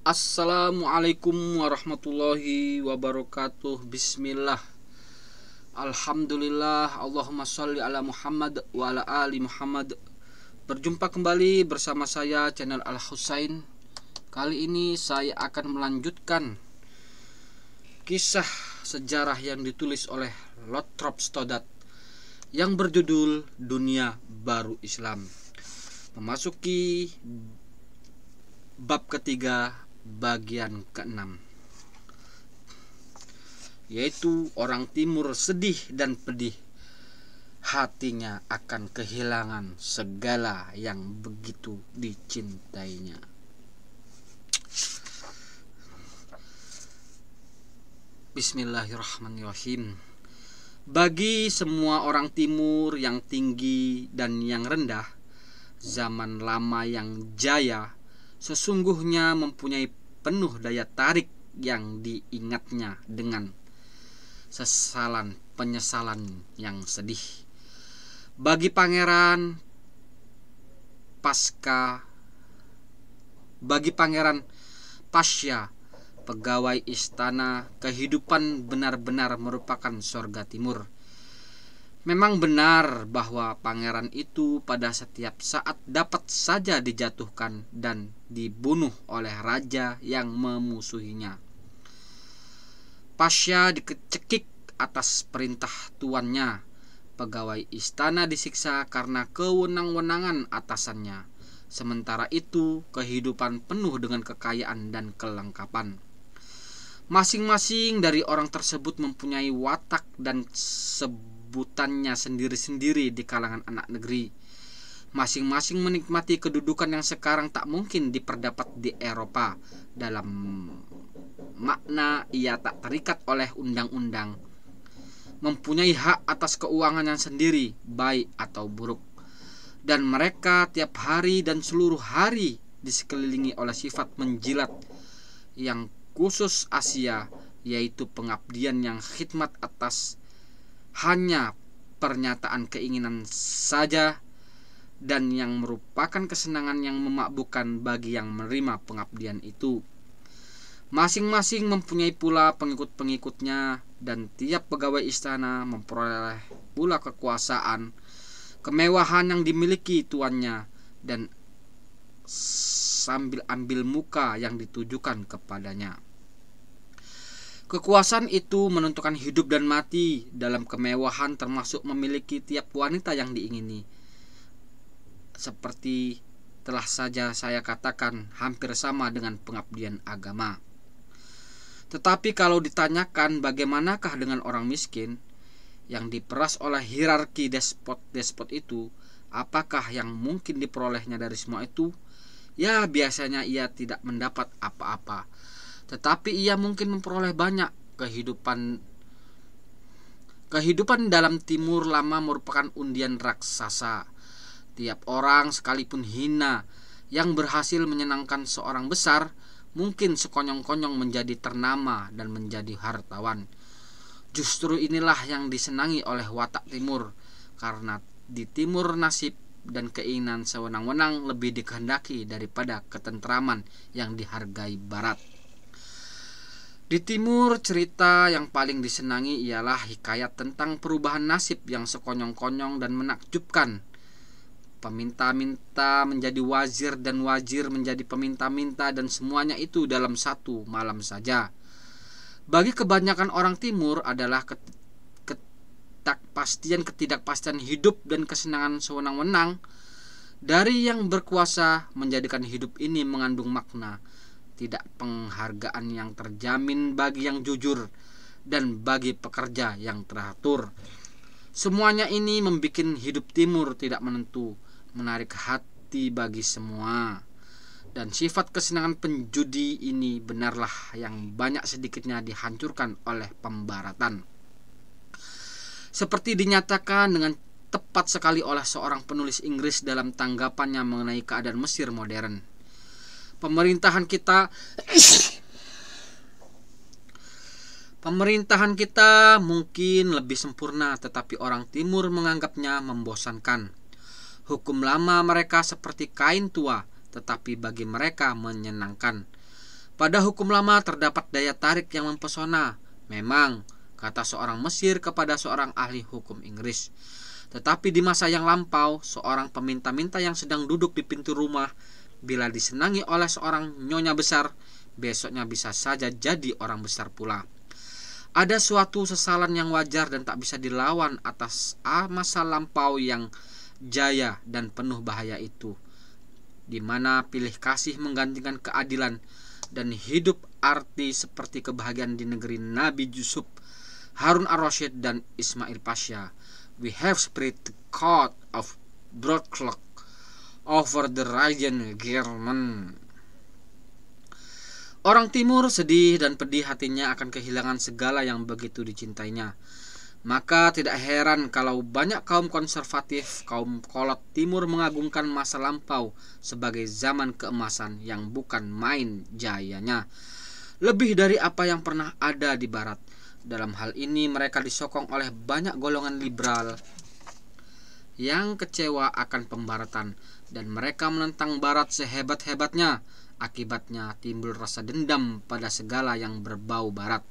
Assalamualaikum warahmatullahi wabarakatuh. Bismillah. Alhamdulillah. Allahumma sholli ala Muhammad wa ala ali Muhammad. Berjumpa kembali bersama saya channel Al Husain. Kali ini saya akan melanjutkan kisah sejarah yang ditulis oleh Lothrop Stoddard yang berjudul Dunia Baru Islam, memasuki bab ketiga bagian ke-6, yaitu orang timur sedih dan pedih hatinya akan kehilangan segala yang begitu dicintainya. Bismillahirrahmanirrahim. Bagi semua orang timur yang tinggi dan yang rendah, zaman lama yang jaya sesungguhnya mempunyai penuh daya tarik yang diingatnya dengan sesalan penyesalan yang sedih. Bagi pangeran Pasya, pegawai istana, kehidupan benar-benar merupakan surga timur. Memang benar bahwa pangeran itu pada setiap saat dapat saja dijatuhkan dan dibunuh oleh raja yang memusuhinya. Pasya dicekik atas perintah tuannya. Pegawai istana disiksa karena kewenang-wenangan atasannya. Sementara itu, kehidupan penuh dengan kekayaan dan kelengkapan. Masing-masing dari orang tersebut mempunyai watak dan sebutannya sendiri-sendiri di kalangan anak negeri. Masing-masing menikmati kedudukan yang sekarang tak mungkin diperdapat di Eropa. Dalam makna ia tak terikat oleh undang-undang, mempunyai hak atas keuangannya sendiri, baik atau buruk. Dan mereka tiap hari dan seluruh hari disekelilingi oleh sifat menjilat yang khusus Asia, yaitu pengabdian yang khidmat atas hanya pernyataan keinginan saja, dan yang merupakan kesenangan yang memakbulkan bagi yang menerima pengabdian itu. Masing-masing mempunyai pula pengikut-pengikutnya, dan tiap pegawai istana memperoleh pula kekuasaan, kemewahan yang dimiliki tuannya, dan sambil ambil muka yang ditujukan kepadanya. Kekuasaan itu menentukan hidup dan mati. Dalam kemewahan termasuk memiliki tiap wanita yang diingini. Seperti telah saja saya katakan, hampir sama dengan pengabdian agama. Tetapi kalau ditanyakan bagaimanakah dengan orang miskin yang diperas oleh hierarki despot itu, apakah yang mungkin diperolehnya dari semua itu? Ya, biasanya ia tidak mendapat apa-apa, tetapi ia mungkin memperoleh banyak. Kehidupan dalam timur lama merupakan undian raksasa. Tiap orang, sekalipun hina, yang berhasil menyenangkan seorang besar, mungkin sekonyong-konyong menjadi ternama dan menjadi hartawan. Justru inilah yang disenangi oleh watak timur, karena di timur nasib dan keinginan sewenang-wenang lebih dikehendaki daripada ketentraman yang dihargai barat. Di timur, cerita yang paling disenangi ialah hikayat tentang perubahan nasib yang sekonyong-konyong dan menakjubkan. Peminta-minta menjadi wazir dan wazir menjadi peminta-minta, dan semuanya itu dalam satu malam saja. Bagi kebanyakan orang timur adalah ketidakpastian hidup dan kesenangan sewenang-wenang dari yang berkuasa menjadikan hidup ini mengandung makna, tidak penghargaan yang terjamin bagi yang jujur dan bagi pekerja yang teratur. Semuanya ini membuat hidup timur tidak menentu, menarik hati bagi semua. Dan sifat kesenangan penjudi ini benarlah yang banyak sedikitnya dihancurkan oleh pembaratan. Seperti dinyatakan dengan tepat sekali oleh seorang penulis Inggris dalam tanggapannya mengenai keadaan Mesir modern. Pemerintahan kita mungkin lebih sempurna, tetapi orang timur menganggapnya membosankan. Hukum lama mereka seperti kain tua, tetapi bagi mereka menyenangkan. Pada hukum lama terdapat daya tarik yang mempesona. Memang, kata seorang Mesir kepada seorang ahli hukum Inggris. Tetapi di masa yang lampau, seorang peminta-minta yang sedang duduk di pintu rumah, bila disenangi oleh seorang nyonya besar, besoknya bisa saja jadi orang besar pula. Ada suatu sesalan yang wajar dan tak bisa dilawan atas masa lampau yang jaya dan penuh bahaya itu, di mana pilih kasih menggantikan keadilan dan hidup arti seperti kebahagiaan di negeri Nabi Yusuf, Harun ar-Rasyid dan Ismail Pasha. We have spread the coat of broadcloth over the Radiant German. Orang timur sedih dan pedih hatinya akan kehilangan segala yang begitu dicintainya. Maka tidak heran kalau banyak kaum konservatif, kaum kolot timur mengagungkan masa lampau sebagai zaman keemasan yang bukan main jayanya, lebih dari apa yang pernah ada di barat. Dalam hal ini mereka disokong oleh banyak golongan liberal yang kecewa akan pembaratan, dan mereka menentang barat sehebat-hebatnya. Akibatnya timbul rasa dendam pada segala yang berbau barat,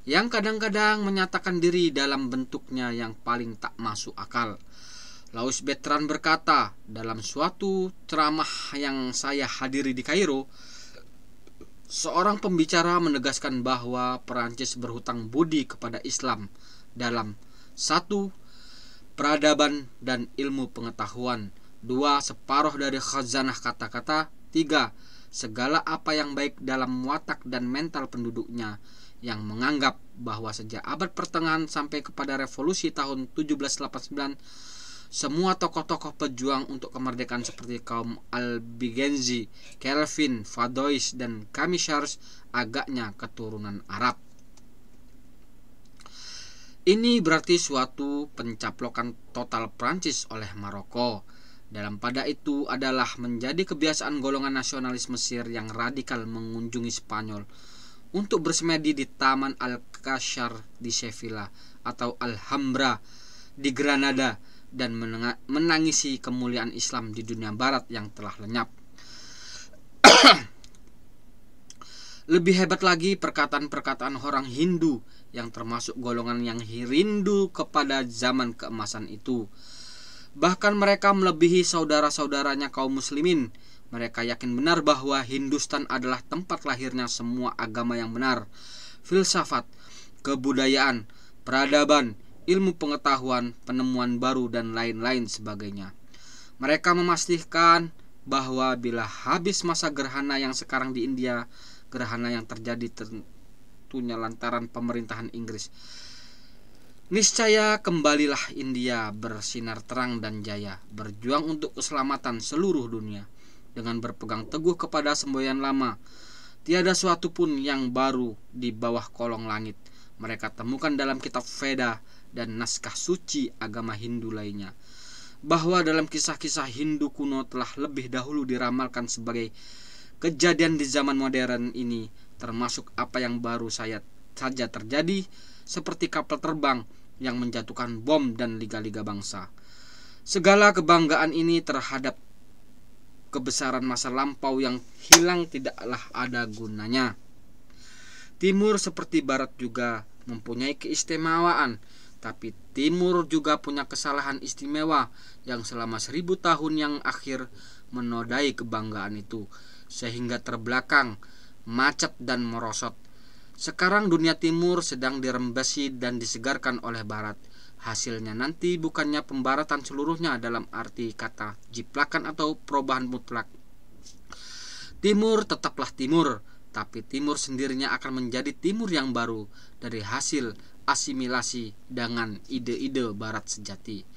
yang kadang-kadang menyatakan diri dalam bentuknya yang paling tak masuk akal. Louis Bertrand berkata dalam suatu ceramah yang saya hadiri di Kairo, seorang pembicara menegaskan bahwa Perancis berhutang budi kepada Islam dalam 1. Peradaban dan ilmu pengetahuan, 2. Separuh dari khazanah kata-kata, 3. Segala apa yang baik dalam watak dan mental penduduknya, yang menganggap bahwa sejak abad pertengahan sampai kepada revolusi tahun 1789, semua tokoh-tokoh pejuang untuk kemerdekaan seperti kaum Albigenzi, Calvin, Vadois, dan Camisards agaknya keturunan Arab. Ini berarti suatu pencaplokan total Prancis oleh Maroko. Dalam pada itu adalah menjadi kebiasaan golongan nasionalis Mesir yang radikal mengunjungi Spanyol untuk bersemedi di Taman Alcázar di Sevilla atau Alhambra di Granada dan menangisi kemuliaan Islam di dunia barat yang telah lenyap. Lebih hebat lagi perkataan-perkataan orang Hindu yang termasuk golongan yang rindu kepada zaman keemasan itu. Bahkan mereka melebihi saudara-saudaranya kaum muslimin. Mereka yakin benar bahwa Hindustan adalah tempat lahirnya semua agama yang benar, filsafat, kebudayaan, peradaban, ilmu pengetahuan, penemuan baru, dan lain-lain sebagainya. Mereka memastikan bahwa bila habis masa gerhana yang sekarang di India, gerhana yang terjadi tentunya lantaran pemerintahan Inggris, niscaya kembalilah India bersinar terang dan jaya, berjuang untuk keselamatan seluruh dunia dengan berpegang teguh kepada semboyan lama. Tiada suatu pun yang baru di bawah kolong langit. Mereka temukan dalam kitab Veda dan naskah suci agama Hindu lainnya, bahwa dalam kisah-kisah Hindu kuno telah lebih dahulu diramalkan sebagai kejadian di zaman modern ini, termasuk apa yang baru saja terjadi, seperti kapal terbang yang menjatuhkan bom dan liga-liga bangsa. Segala kebanggaan ini terhadap kebesaran masa lampau yang hilang tidaklah ada gunanya. Timur seperti Barat juga mempunyai keistimewaan, tapi Timur juga punya kesalahan istimewa yang selama 1000 tahun yang akhir menodai kebanggaan itu, sehingga terbelakang, macet dan merosot. Sekarang dunia timur sedang dirembesi dan disegarkan oleh Barat. Hasilnya nanti bukannya pembaratan seluruhnya dalam arti kata jiplakan atau perubahan mutlak. Timur tetaplah timur, tapi timur sendirinya akan menjadi timur yang baru dari hasil asimilasi dengan ide-ide Barat sejati.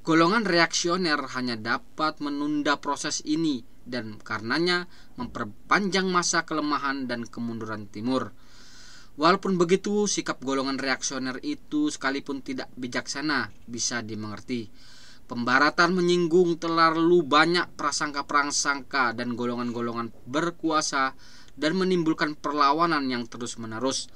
Golongan reaksioner hanya dapat menunda proses ini dan karenanya memperpanjang masa kelemahan dan kemunduran timur. Walaupun begitu, sikap golongan reaksioner itu sekalipun tidak bijaksana bisa dimengerti. Pembaratan menyinggung terlalu banyak prasangka-prasangka dan golongan-golongan berkuasa dan menimbulkan perlawanan yang terus-menerus.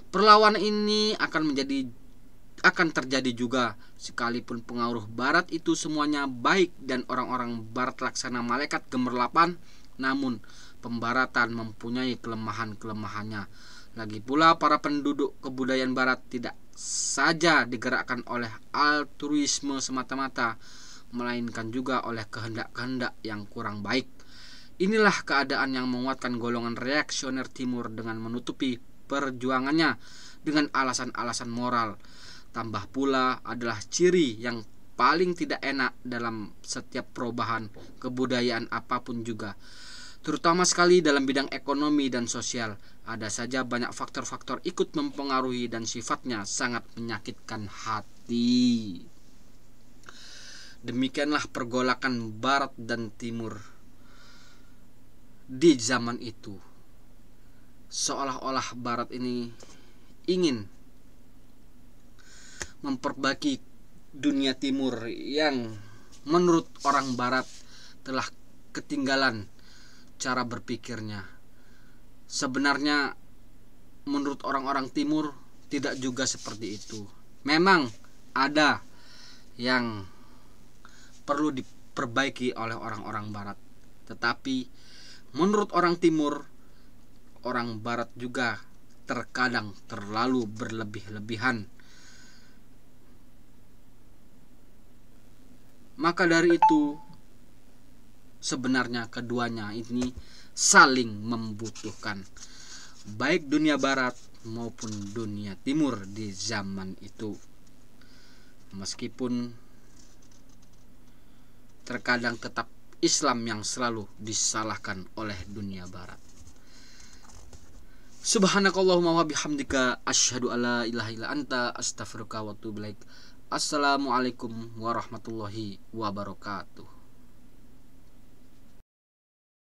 Perlawanan ini akan terjadi juga sekalipun pengaruh Barat itu semuanya baik dan orang-orang Barat laksana malaikat gemerlapan Namun, pembaratan mempunyai kelemahan-kelemahannya. Lagi pula, para penduduk kebudayaan barat tidak saja digerakkan oleh altruisme semata-mata, melainkan juga oleh kehendak-kehendak yang kurang baik. Inilah keadaan yang menguatkan golongan reaksioner timur dengan menutupi perjuangannya dengan alasan-alasan moral. Tambah pula adalah ciri yang paling tidak enak dalam setiap perubahan kebudayaan apapun juga, terutama sekali dalam bidang ekonomi dan sosial. Ada saja banyak faktor-faktor ikut mempengaruhi dan sifatnya sangat menyakitkan hati. Demikianlah pergolakan barat dan timur di zaman itu. Seolah-olah barat ini ingin memperbaiki dunia timur yang menurut orang barat telah ketinggalan cara berpikirnya. Sebenarnya menurut orang-orang timur tidak juga seperti itu. Memang ada yang perlu diperbaiki oleh orang-orang barat, tetapi menurut orang timur, orang barat juga terkadang terlalu berlebih-lebihan. Maka dari itu, sebenarnya keduanya ini saling membutuhkan, baik dunia barat maupun dunia timur di zaman itu. Meskipun terkadang tetap Islam yang selalu disalahkan oleh dunia barat. Subhanakallahumma wa bihamdika asyhadu alla ilaha illa anta astaghfiruka wa atubu ilaik. Assalamualaikum warahmatullahi wabarakatuh.